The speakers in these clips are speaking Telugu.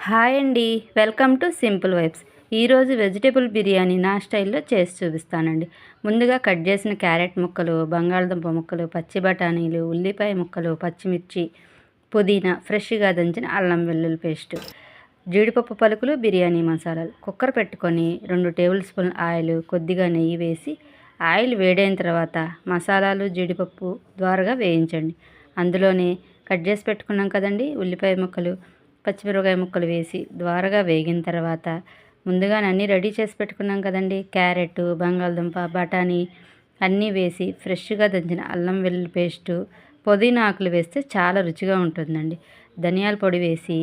హాయ్ అండి, వెల్కమ్ టు సింపుల్ వైబ్స్. ఈరోజు వెజిటేబుల్ బిర్యానీ నా స్టైల్లో చేసి చూపిస్తానండి. ముందుగా కట్ చేసిన క్యారెట్ ముక్కలు, బంగాళదుంప ముక్కలు, పచ్చి బఠానీలు, ఉల్లిపాయ ముక్కలు, పచ్చిమిర్చి, పుదీనా, ఫ్రెష్గా దంచిన అల్లం వెల్లుల్లి పేస్టు, జీడిపప్పు పలుకులు, బిర్యానీ మసాలాలు. కుక్కర్ పెట్టుకొని 2 టేబుల్ స్పూన్ ఆయిల్, కొద్దిగా నెయ్యి వేసి ఆయిల్ వేడైన తర్వాత మసాలాలు, జీడిపప్పు ద్వారగా వేయించండి. అందులోనే కట్ చేసి పెట్టుకున్నాం కదండి ఉల్లిపాయ ముక్కలు, పచ్చిమిరపకాయ ముక్కలు వేసి ద్వారగా వేగిన తర్వాత ముందుగానే అన్నీ రెడీ చేసి పెట్టుకున్నాం కదండి, క్యారెట్, బంగాళదుంప, బఠానీ అన్నీ వేసి ఫ్రెష్గా దంచిన అల్లం వెల్లుల్లి పేస్టు, పుదీనా ఆకులు వేస్తే చాలా రుచిగా ఉంటుందండి. ధనియాల పొడి వేసి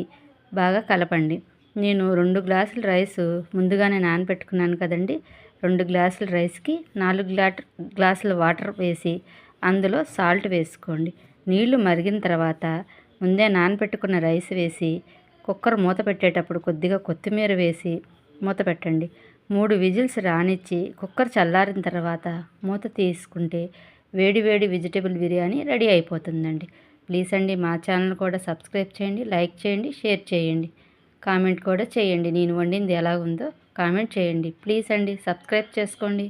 బాగా కలపండి. నేను 2 గ్లాసుల రైసు ముందుగానే నానబెట్టుకున్నాను కదండి. 2 గ్లాసుల రైస్కి 4 గ్లాసుల వాటర్ వేసి అందులో సాల్ట్ వేసుకోండి. నీళ్లు మరిగిన తర్వాత ముందే నానబెట్టుకున్న రైస్ వేసి కుక్కర్ మూత పెట్టేటప్పుడు కొద్దిగా కొత్తిమీర వేసి మూత పెట్టండి. 3 విజిల్స్ రానిచ్చి కుక్కర్ చల్లారిన తర్వాత మూత తీసుకుంటే వేడి వేడి వెజిటేబుల్ బిర్యానీ రెడీ అయిపోతుందండి. ప్లీజ్ అండి, మా ఛానల్ కూడా సబ్స్క్రైబ్ చేయండి, లైక్ చేయండి, షేర్ చేయండి, కామెంట్ కూడా చేయండి. నేను వండింది ఎలా ఉందో కామెంట్ చేయండి. ప్లీజ్ అండి, సబ్స్క్రైబ్ చేసుకోండి.